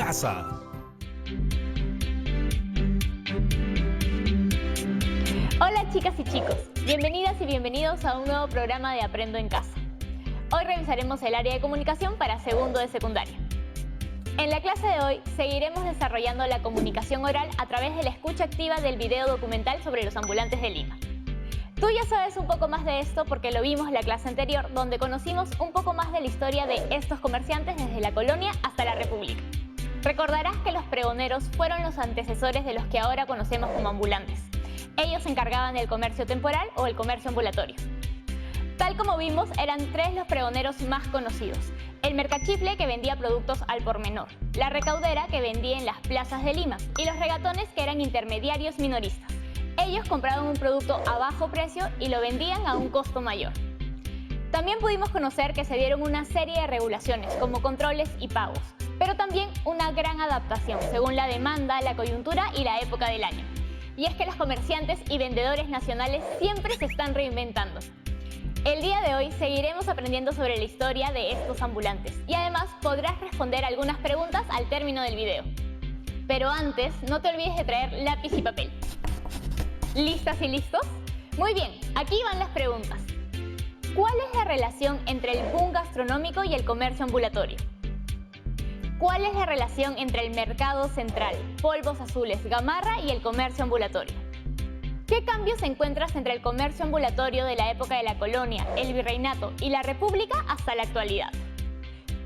casa. Hola chicas y chicos, bienvenidas y bienvenidos a un nuevo programa de Aprendo en Casa. Hoy revisaremos el área de comunicación para segundo de secundaria. En la clase de hoy seguiremos desarrollando la comunicación oral a través de la escucha activa del video documental sobre los ambulantes de Lima. Tú ya sabes un poco más de esto porque lo vimos en la clase anterior, donde conocimos un poco más de la historia de estos comerciantes desde la colonia hasta la República. Recordarás que los pregoneros fueron los antecesores de los que ahora conocemos como ambulantes. Ellos se encargaban del comercio temporal o el comercio ambulatorio. Tal como vimos, eran tres los pregoneros más conocidos. El mercachifle, que vendía productos al por menor, la recaudera, que vendía en las plazas de Lima, y los regatones, que eran intermediarios minoristas. Ellos compraban un producto a bajo precio y lo vendían a un costo mayor. También pudimos conocer que se dieron una serie de regulaciones, como controles y pagos, pero también una gran adaptación según la demanda, la coyuntura y la época del año. Y es que los comerciantes y vendedores nacionales siempre se están reinventando. El día de hoy seguiremos aprendiendo sobre la historia de estos ambulantes y además podrás responder algunas preguntas al término del video. Pero antes, no te olvides de traer lápiz y papel. ¿Listas y listos? Muy bien, aquí van las preguntas. ¿Cuál es la relación entre el boom gastronómico y el comercio ambulatorio? ¿Cuál es la relación entre el mercado central, polvos azules, gamarra y el comercio ambulatorio? ¿Qué cambios encuentras entre el comercio ambulatorio de la época de la colonia, el virreinato y la república hasta la actualidad?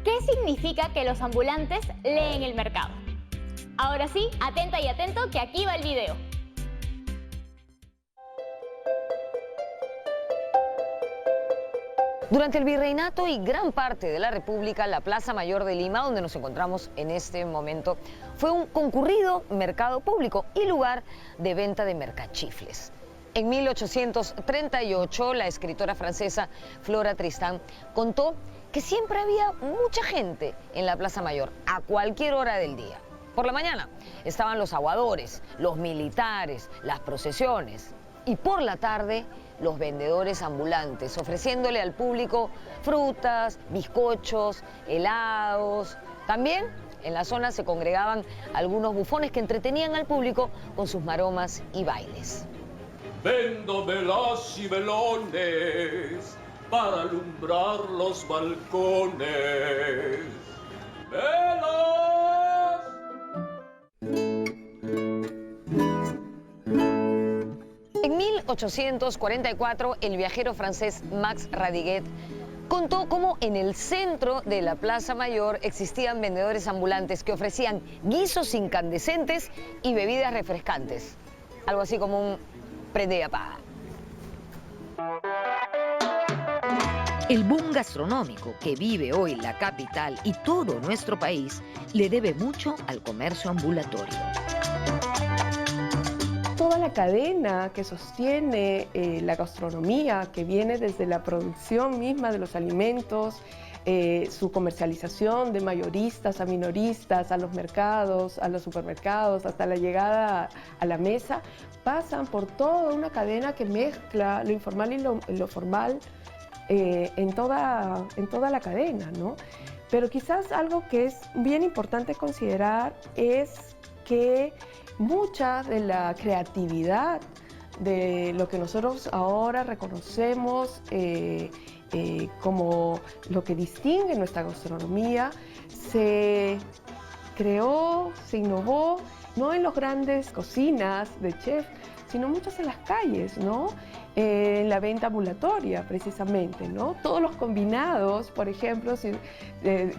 ¿Qué significa que los ambulantes leen el mercado? Ahora sí, atenta y atento que aquí va el video. Durante el virreinato y gran parte de la República, la Plaza Mayor de Lima, donde nos encontramos en este momento, fue un concurrido mercado público y lugar de venta de mercachifles. En 1838, la escritora francesa Flora Tristán contó que siempre había mucha gente en la Plaza Mayor, a cualquier hora del día. Por la mañana estaban los aguadores, los militares, las procesiones, y por la tarde los vendedores ambulantes, ofreciéndole al público frutas, bizcochos, helados. También en la zona se congregaban algunos bufones que entretenían al público con sus maromas y bailes. Vendo velas y velones para alumbrar los balcones. ¡Velas! En 1844, el viajero francés Max Radiguet contó cómo en el centro de la Plaza Mayor existían vendedores ambulantes que ofrecían guisos incandescentes y bebidas refrescantes. Algo así como un prende y apaga. El boom gastronómico que vive hoy la capital y todo nuestro país le debe mucho al comercio ambulatorio. Toda la cadena que sostiene la gastronomía, que viene desde la producción misma de los alimentos, su comercialización de mayoristas a minoristas, a los mercados, a los supermercados, hasta la llegada a la mesa, pasan por toda una cadena que mezcla lo informal y lo formal en toda la cadena, ¿no? Pero quizás algo que es bien importante considerar es que mucha de la creatividad de lo que nosotros ahora reconocemos como lo que distingue nuestra gastronomía se creó, se innovó, no en las grandes cocinas de chef, sino muchas en las calles, ¿no? En la venta ambulatoria, precisamente, ¿no? Todos los combinados, por ejemplo, si,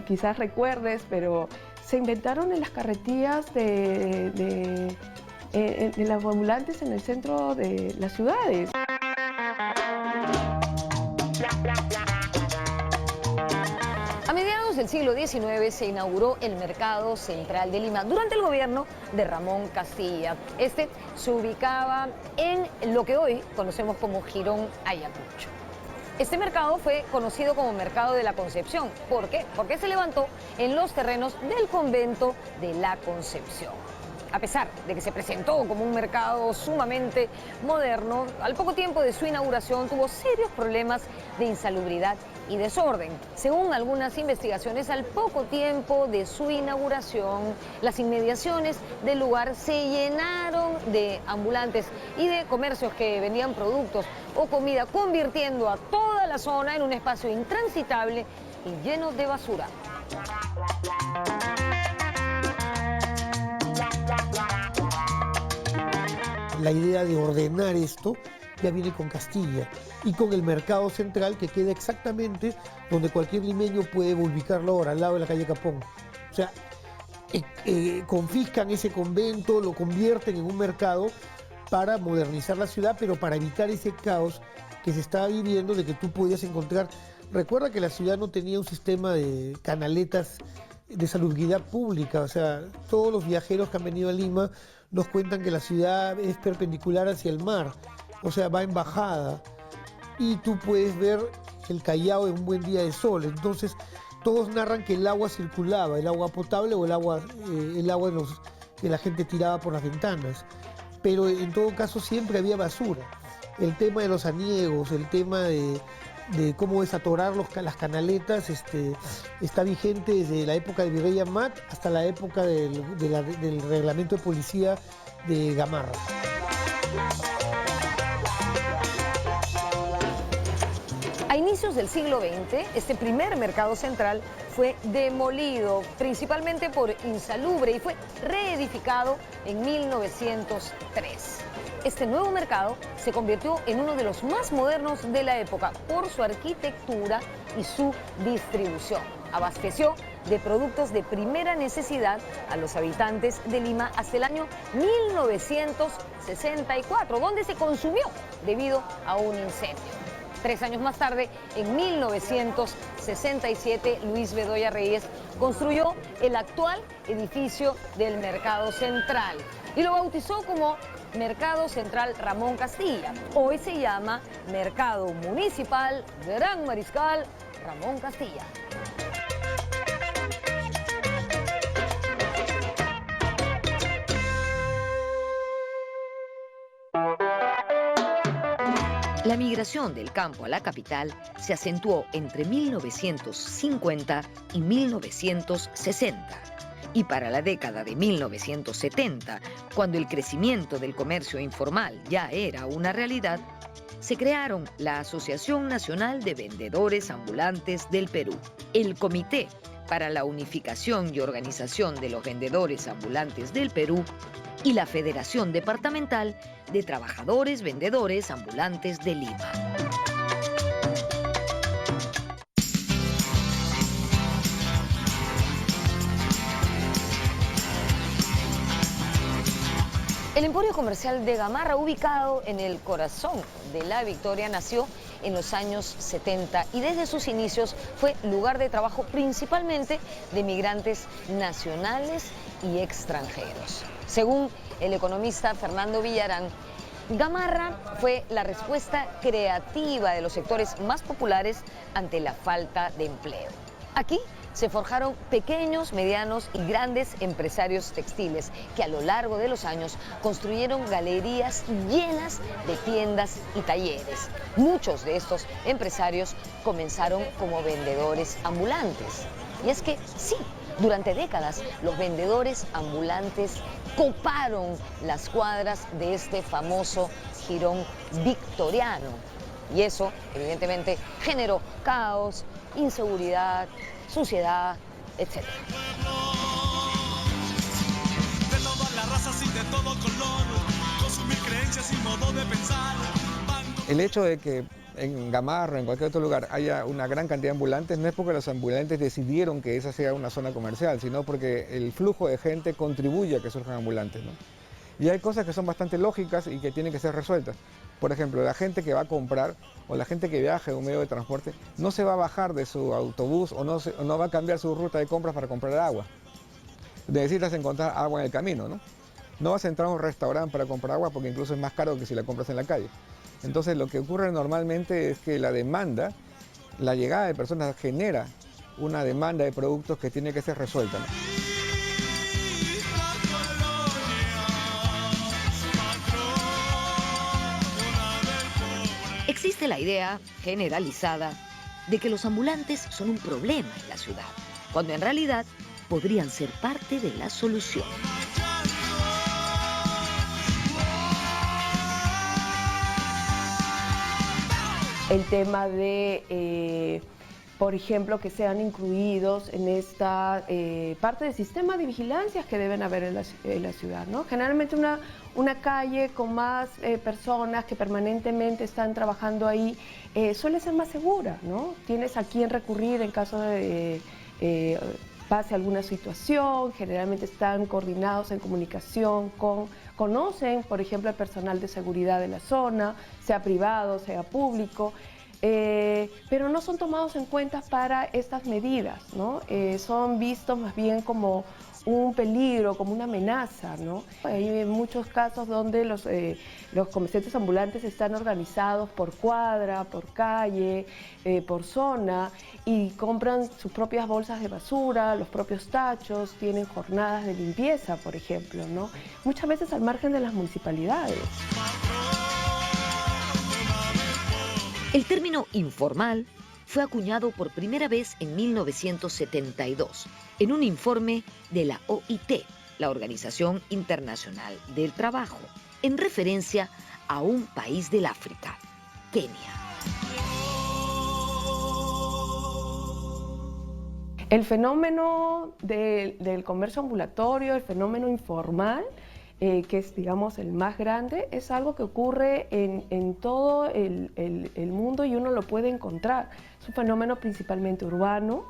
quizás recuerdes, pero se inventaron en las carretillas de las ambulantes en el centro de las ciudades. A mediados del siglo XIX se inauguró el Mercado Central de Lima durante el gobierno de Ramón Castilla. Este se ubicaba en lo que hoy conocemos como Jirón Ayacucho. Este mercado fue conocido como Mercado de la Concepción. ¿Por qué? Porque se levantó en los terrenos del convento de la Concepción. A pesar de que se presentó como un mercado sumamente moderno, al poco tiempo de su inauguración tuvo serios problemas de insalubridad y desorden. Según algunas investigaciones, al poco tiempo de su inauguración, las inmediaciones del lugar se llenaron de ambulantes y de comercios que vendían productos o comida, convirtiendo a toda la zona en un espacio intransitable y lleno de basura. La idea de ordenar esto ya viene con Castilla y con el mercado central, que queda exactamente donde cualquier limeño puede ubicarlo ahora, al lado de la calle Capón. O sea, confiscan ese convento, lo convierten en un mercado para modernizar la ciudad, pero para evitar ese caos que se estaba viviendo, de que tú podías encontrar. Recuerda que la ciudad no tenía un sistema de canaletas de salubridad pública, o sea, todos los viajeros que han venido a Lima nos cuentan que la ciudad es perpendicular hacia el mar, o sea, va en bajada, y tú puedes ver el Callao en un buen día de sol. Entonces todos narran que el agua circulaba, el agua potable o el agua que la gente tiraba por las ventanas, pero en todo caso siempre había basura. El tema de los aniegos, el tema de cómo desatorar las canaletas, está vigente desde la época de Virrey Amat hasta la época del reglamento de policía de Gamarra. A inicios del siglo XX, este primer mercado central fue demolido principalmente por insalubre y fue reedificado en 1903. Este nuevo mercado se convirtió en uno de los más modernos de la época por su arquitectura y su distribución. Abasteció de productos de primera necesidad a los habitantes de Lima hasta el año 1964, donde se consumió debido a un incendio. 3 años más tarde, en 1967, Luis Bedoya Reyes construyó el actual edificio del Mercado Central y lo bautizó como Mercado Central Ramón Castilla. Hoy se llama Mercado Municipal Gran Mariscal Ramón Castilla. La migración del campo a la capital se acentuó entre 1950 y 1960. Y para la década de 1970, cuando el crecimiento del comercio informal ya era una realidad, se crearon la Asociación Nacional de Vendedores Ambulantes del Perú, el Comité para la Unificación y Organización de los Vendedores Ambulantes del Perú y la Federación Departamental de Trabajadores Vendedores Ambulantes de Lima. El emporio comercial de Gamarra, ubicado en el corazón de La Victoria, nació en los años 70 y desde sus inicios fue lugar de trabajo principalmente de migrantes nacionales y extranjeros. Según el economista Fernando Villarán, Gamarra fue la respuesta creativa de los sectores más populares ante la falta de empleo. Aquí se forjaron pequeños, medianos y grandes empresarios textiles que a lo largo de los años construyeron galerías llenas de tiendas y talleres. Muchos de estos empresarios comenzaron como vendedores ambulantes. Y es que sí, durante décadas los vendedores ambulantes coparon las cuadras de este famoso jirón victoriano. Y eso, evidentemente, generó caos, inseguridad, suciedad, etc. De todas las razas y de todo color, consumir creencias y modo de pensar. El hecho de que en Gamarra, en cualquier otro lugar, haya una gran cantidad de ambulantes, no es porque los ambulantes decidieron que esa sea una zona comercial, sino porque el flujo de gente contribuye a que surjan ambulantes, ¿no? Y hay cosas que son bastante lógicas y que tienen que ser resueltas. Por ejemplo, la gente que va a comprar o la gente que viaja en un medio de transporte no se va a bajar de su autobús o no va a cambiar su ruta de compras para comprar agua. Necesitas encontrar agua en el camino, ¿no? No vas a entrar a un restaurante para comprar agua porque incluso es más caro que si la compras en la calle. Entonces lo que ocurre normalmente es que la demanda, la llegada de personas genera una demanda de productos que tiene que ser resuelta, ¿no? Existe la idea generalizada de que los ambulantes son un problema en la ciudad, cuando en realidad podrían ser parte de la solución. El tema de, por ejemplo, que sean incluidos en esta parte del sistema de vigilancias que deben haber en la ciudad, ¿no? Generalmente una calle con más personas que permanentemente están trabajando ahí suele ser más segura, ¿no? Tienes a quién recurrir en caso de pase alguna situación, generalmente están coordinados en comunicación conocen, por ejemplo, el personal de seguridad de la zona, sea privado, sea público, pero no son tomados en cuenta para estas medidas, ¿no? Son vistos más bien como un peligro, como una amenaza, ¿no? Hay muchos casos donde los comerciantes ambulantes están organizados por cuadra, por calle, por zona y compran sus propias bolsas de basura, los propios tachos, tienen jornadas de limpieza, por ejemplo, ¿no? Muchas veces al margen de las municipalidades. El término informal fue acuñado por primera vez en 1972 en un informe de la OIT, la Organización Internacional del Trabajo, en referencia a un país del África, Kenia. El fenómeno del comercio ambulatorio, el fenómeno informal, que es, digamos, el más grande, es algo que ocurre en todo el mundo y uno lo puede encontrar. Es un fenómeno principalmente urbano,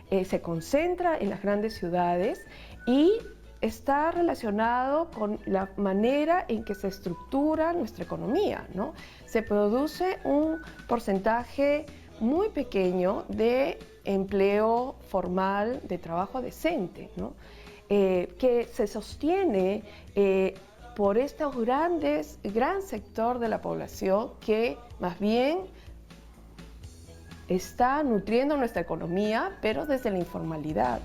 se concentra en las grandes ciudades y está relacionado con la manera en que se estructura nuestra economía, ¿no? Se produce un porcentaje muy pequeño de empleo formal, de trabajo decente, ¿no? Que se sostiene por estos gran sector de la población que más bien está nutriendo nuestra economía, pero desde la informalidad.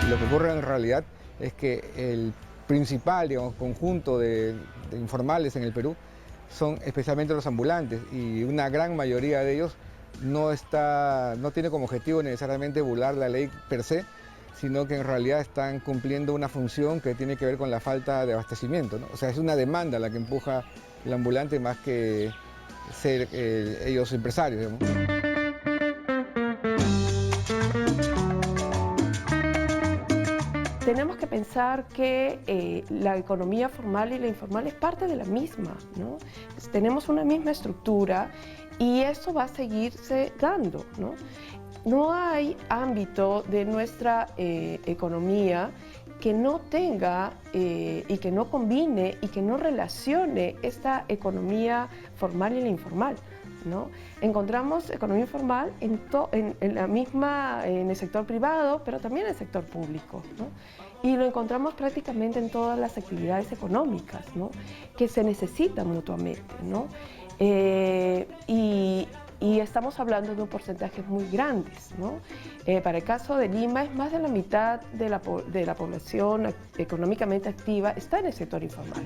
Lo que ocurre en realidad es que el principal, digamos, conjunto de informales en el Perú son especialmente los ambulantes y una gran mayoría de ellos no tiene como objetivo necesariamente burlar la ley per se, sino que en realidad están cumpliendo una función que tiene que ver con la falta de abastecimiento, ¿no? O sea, es una demanda la que empuja el ambulante más que ser ellos empresarios, digamos. Tenemos que pensar que la economía formal y la informal es parte de la misma, ¿no? Tenemos una misma estructura y eso va a seguirse dando, ¿no? No hay ámbito de nuestra economía que no tenga y que no combine y que no relacione esta economía formal y la informal, ¿no? Encontramos economía informal en el sector privado, pero también en el sector público, ¿no? Y lo encontramos prácticamente en todas las actividades económicas, ¿no? Que se necesitan mutuamente, ¿no? Y estamos hablando de un porcentaje muy grandes, ¿no? Para el caso de Lima, es más de la mitad de la población económicamente activa está en el sector informal.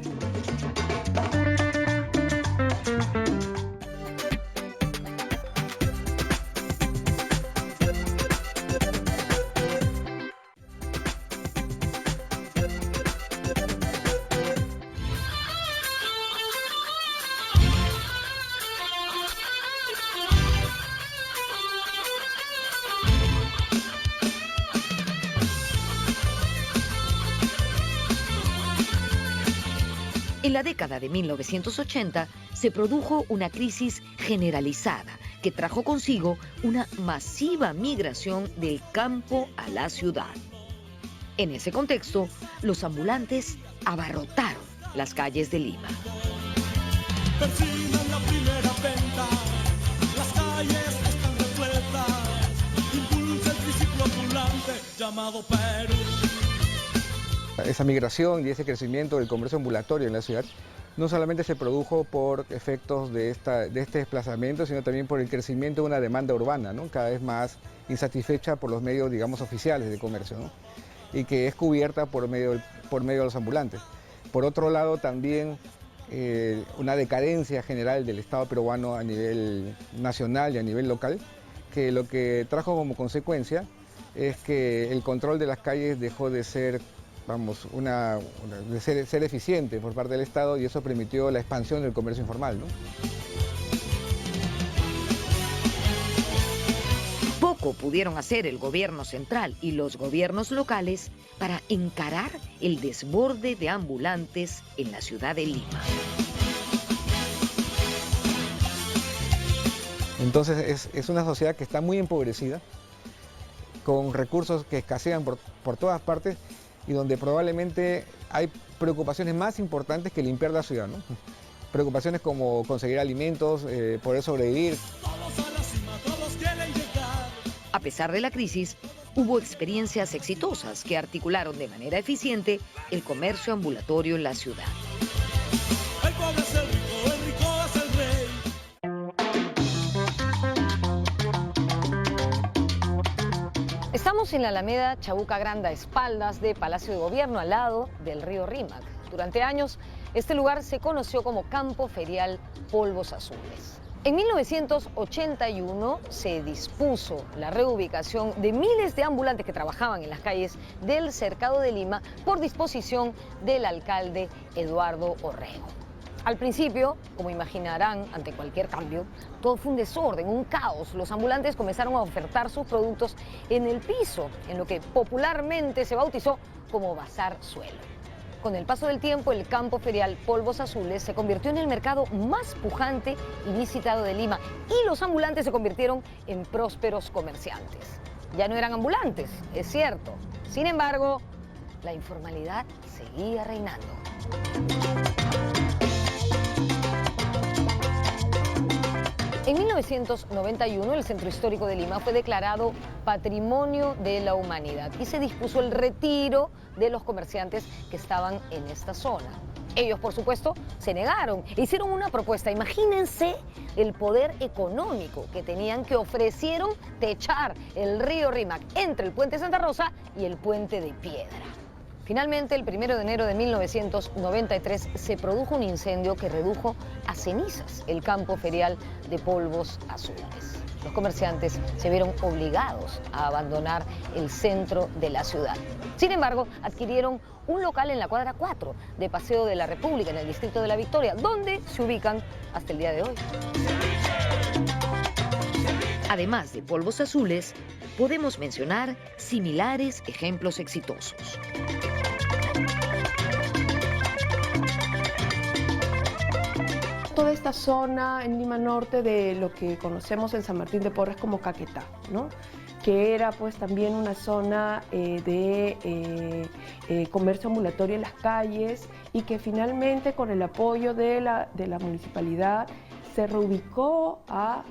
En la década de 1980 se produjo una crisis generalizada que trajo consigo una masiva migración del campo a la ciudad. En ese contexto, los ambulantes abarrotaron las calles de Lima. Persiguen la primera venta, las calles están repletas, impulsa el triciclo ambulante llamado Perú. Esa migración y ese crecimiento del comercio ambulatorio en la ciudad no solamente se produjo por efectos de este desplazamiento, sino también por el crecimiento de una demanda urbana, ¿no? Cada vez más insatisfecha por los medios, digamos, oficiales de comercio, ¿no? y que es cubierta por medio de los ambulantes. Por otro lado, también una decadencia general del Estado peruano a nivel nacional y a nivel local, que lo que trajo como consecuencia es que el control de las calles dejó de ser, vamos, ser eficiente por parte del Estado, y eso permitió la expansión del comercio informal, ¿no? Poco pudieron hacer el gobierno central y los gobiernos locales para encarar el desborde de ambulantes en la ciudad de Lima. Entonces es una sociedad que está muy empobrecida, con recursos que escasean por todas partes, y donde probablemente hay preocupaciones más importantes que limpiar la ciudad, ¿no? Preocupaciones como conseguir alimentos, poder sobrevivir. A pesar de la crisis, hubo experiencias exitosas que articularon de manera eficiente el comercio ambulatorio en la ciudad. El pobre es el rico es el rey. Estamos en la Alameda Chabuca Grande, a espaldas de Palacio de Gobierno, al lado del río Rímac. Durante años, este lugar se conoció como Campo Ferial Polvos Azules. En 1981 se dispuso la reubicación de miles de ambulantes que trabajaban en las calles del Cercado de Lima por disposición del alcalde Eduardo Orrego. Al principio, como imaginarán, ante cualquier cambio, todo fue un desorden, un caos. Los ambulantes comenzaron a ofertar sus productos en el piso, en lo que popularmente se bautizó como Bazar Suelo. Con el paso del tiempo, el campo ferial Polvos Azules se convirtió en el mercado más pujante y visitado de Lima, y los ambulantes se convirtieron en prósperos comerciantes. Ya no eran ambulantes, es cierto. Sin embargo, la informalidad seguía reinando. En 1991, el Centro Histórico de Lima fue declarado Patrimonio de la Humanidad y se dispuso el retiro de los comerciantes que estaban en esta zona. Ellos, por supuesto, se negaron e hicieron una propuesta. Imagínense el poder económico que tenían, que ofrecieron techar el río Rímac entre el puente Santa Rosa y el puente de Piedra. Finalmente, el 1 de enero de 1993 se produjo un incendio que redujo a cenizas el campo ferial de Polvos Azules. Los comerciantes se vieron obligados a abandonar el centro de la ciudad. Sin embargo, adquirieron un local en la cuadra 4 de Paseo de la República, en el distrito de La Victoria, donde se ubican hasta el día de hoy. Además de Polvos Azules, podemos mencionar similares ejemplos exitosos. Toda esta zona en Lima Norte de lo que conocemos en San Martín de Porres como Caquetá, ¿no? Que era pues también una zona de comercio ambulatorio en las calles, y que finalmente, con el apoyo de la municipalidad, se reubicó a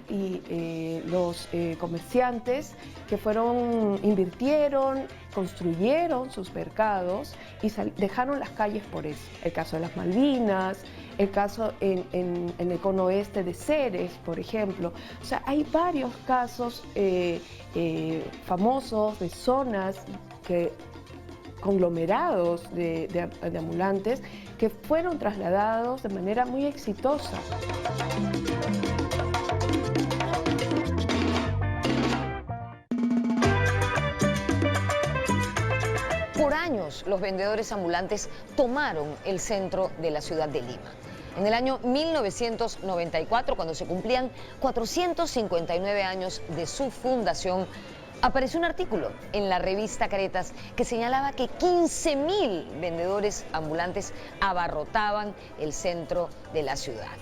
los comerciantes que invirtieron, construyeron sus mercados y dejaron las calles por eso. El caso de las Malvinas, el caso en el cono oeste de Ceres, por ejemplo. O sea, hay varios casos famosos de zonas conglomerados de ambulantes que fueron trasladados de manera muy exitosa. Por años, los vendedores ambulantes tomaron el centro de la ciudad de Lima. En el año 1994, cuando se cumplían 459 años de su fundación, apareció un artículo en la revista Caretas que señalaba que 15.000 vendedores ambulantes abarrotaban el centro de la ciudad.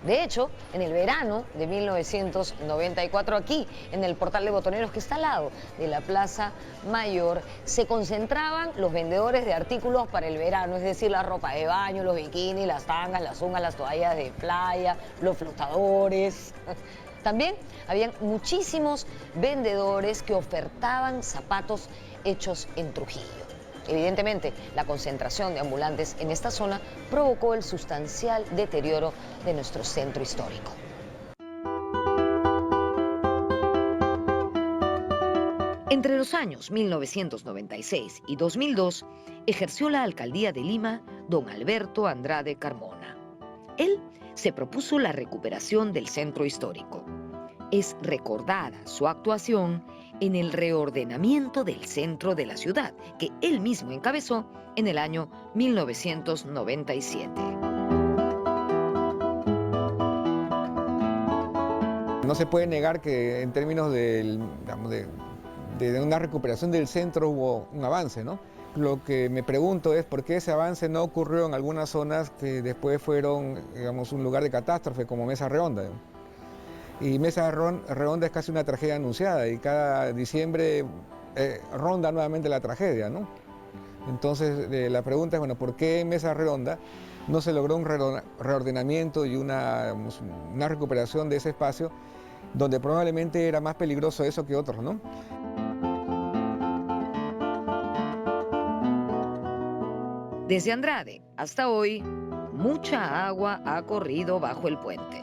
De hecho, en el verano de 1994, aquí, en el portal de Botoneros, que está al lado de la Plaza Mayor, se concentraban los vendedores de artículos para el verano, es decir, la ropa de baño, los bikinis, las tangas, las zungas, las toallas de playa, los flotadores. También habían muchísimos vendedores que ofertaban zapatos hechos en Trujillo. Evidentemente, la concentración de ambulantes en esta zona provocó el sustancial deterioro de nuestro centro histórico. Entre los años 1996 y 2002, ejerció la alcaldía de Lima don Alberto Andrade Carmona. Él se propuso la recuperación del centro histórico. Es recordada su actuación en el reordenamiento del centro de la ciudad, que él mismo encabezó en el año 1997. No se puede negar que en términos de una recuperación del centro hubo un avance, ¿no? Lo que me pregunto es por qué ese avance no ocurrió en algunas zonas que después fueron, digamos, un lugar de catástrofe, como Mesa Redonda. Y Mesa Redonda es casi una tragedia anunciada y cada diciembre ronda nuevamente la tragedia, ¿no? Entonces la pregunta es, bueno, ¿por qué en Mesa Redonda no se logró un reordenamiento y una recuperación de ese espacio donde probablemente era más peligroso eso que otros, ¿no? Desde Andrade hasta hoy, mucha agua ha corrido bajo el puente.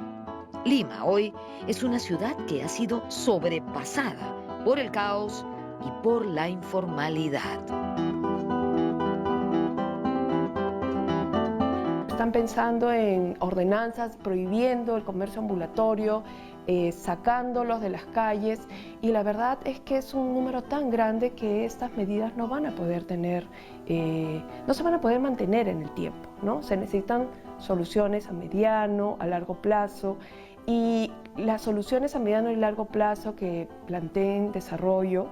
Lima hoy es una ciudad que ha sido sobrepasada por el caos y por la informalidad. Están pensando en ordenanzas prohibiendo el comercio ambulatorio, sacándolos de las calles, y la verdad es que es un número tan grande que estas medidas no van a poder no se van a poder mantener en el tiempo, ¿no? Se necesitan soluciones a mediano, a largo plazo, y las soluciones a mediano y largo plazo que planteen desarrollo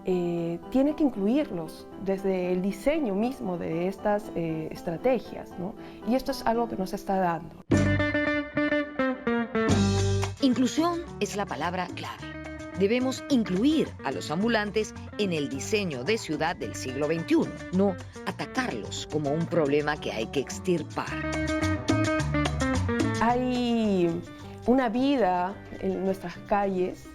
tiene que incluirlos desde el diseño mismo de estas estrategias, ¿no? Y esto es algo que no se está dando. Inclusión es la palabra clave. Debemos incluir a los ambulantes en el diseño de ciudad del siglo XXI, no atacarlos como un problema que hay que extirpar. Hay una vida en nuestras calles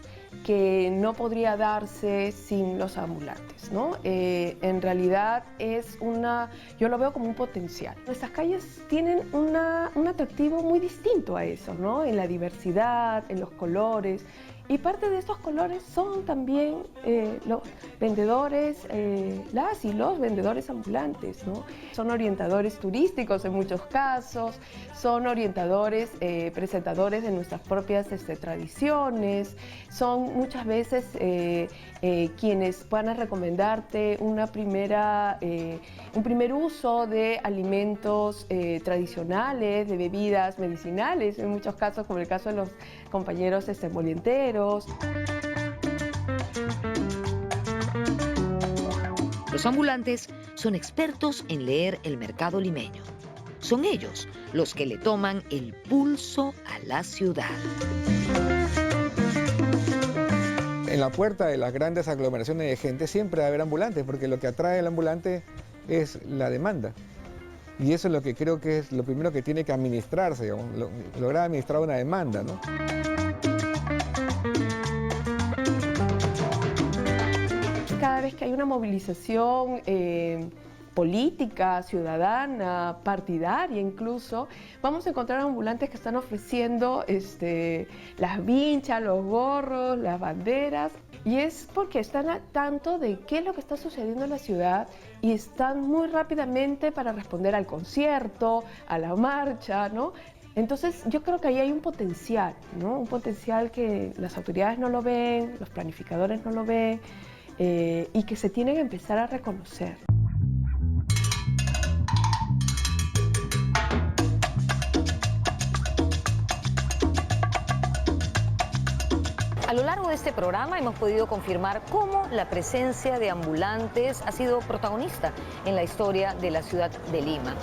que no podría darse sin los ambulantes, ¿no? En realidad yo lo veo como un potencial. Nuestras calles tienen un atractivo muy distinto a eso, ¿no? En la diversidad, en los colores. Y parte de estos colores son también los vendedores, las y los vendedores ambulantes, ¿no? Son orientadores turísticos en muchos casos, son orientadores, presentadores de nuestras propias tradiciones, son muchas veces quienes van a recomendarte un primer uso de alimentos tradicionales, de bebidas medicinales, en muchos casos, como el caso de los compañeros molienteros. Los ambulantes son expertos en leer el mercado limeño. Son ellos los que le toman el pulso a la ciudad. En la puerta de las grandes aglomeraciones de gente siempre va a haber ambulantes, porque lo que atrae al ambulante es la demanda. Y eso es lo que creo que es lo primero que tiene que administrarse, digamos, lograr administrar una demanda, ¿no? Cada vez que hay una movilización política, ciudadana, partidaria incluso, vamos a encontrar ambulantes que están ofreciendo las vinchas, los gorros, las banderas, y es porque están al tanto de qué es lo que está sucediendo en la ciudad y están muy rápidamente para responder al concierto, a la marcha, ¿no? Entonces yo creo que ahí hay un potencial, ¿no? Un potencial que las autoridades no lo ven, los planificadores no lo ven, y que se tiene que empezar a reconocer. A lo largo de este programa hemos podido confirmar cómo la presencia de ambulantes ha sido protagonista en la historia de la ciudad de Lima.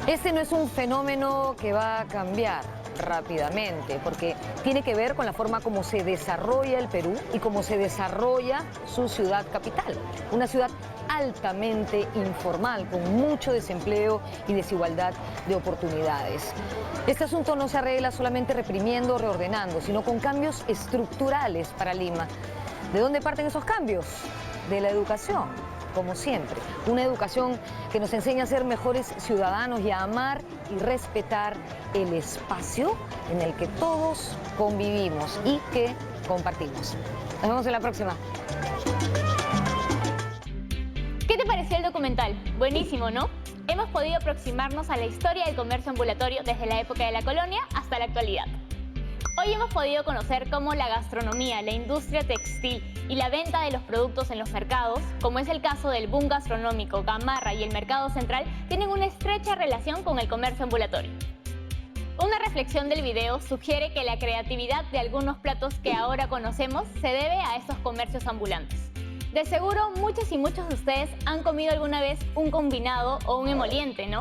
Este no es un fenómeno que va a cambiar rápidamente, porque tiene que ver con la forma como se desarrolla el Perú y cómo se desarrolla su ciudad capital. Una ciudad altamente informal, con mucho desempleo y desigualdad de oportunidades. Este asunto no se arregla solamente reprimiendo o reordenando, sino con cambios estructurales para Lima. ¿De dónde parten esos cambios? De la educación, como siempre. Una educación que nos enseña a ser mejores ciudadanos y a amar y respetar el espacio en el que todos convivimos y que compartimos. Nos vemos en la próxima. pareció el documental? Buenísimo, ¿no? Hemos podido aproximarnos a la historia del comercio ambulatorio desde la época de la colonia hasta la actualidad. Hoy hemos podido conocer cómo la gastronomía, la industria textil y la venta de los productos en los mercados, como es el caso del boom gastronómico, Gamarra y el Mercado Central, tienen una estrecha relación con el comercio ambulatorio. Una reflexión del video sugiere que la creatividad de algunos platos que ahora conocemos se debe a estos comercios ambulantes. De seguro, muchos y muchos de ustedes han comido alguna vez un combinado o un emoliente, ¿no?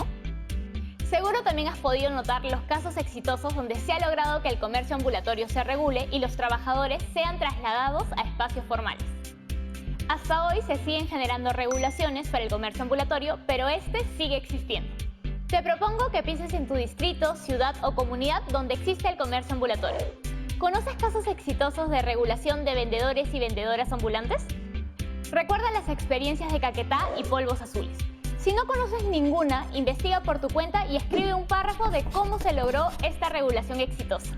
Seguro también has podido notar los casos exitosos donde se ha logrado que el comercio ambulatorio se regule y los trabajadores sean trasladados a espacios formales. Hasta hoy se siguen generando regulaciones para el comercio ambulatorio, pero este sigue existiendo. Te propongo que pienses en tu distrito, ciudad o comunidad donde existe el comercio ambulatorio. ¿Conoces casos exitosos de regulación de vendedores y vendedoras ambulantes? Recuerda las experiencias de Caquetá y Polvos Azules. Si no conoces ninguna, investiga por tu cuenta y escribe un párrafo de cómo se logró esta regulación exitosa.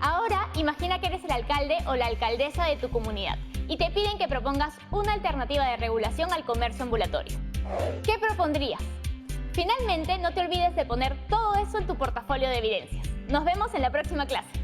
Ahora, imagina que eres el alcalde o la alcaldesa de tu comunidad y te piden que propongas una alternativa de regulación al comercio ambulatorio. ¿Qué propondrías? Finalmente, no te olvides de poner todo eso en tu portafolio de evidencias. Nos vemos en la próxima clase.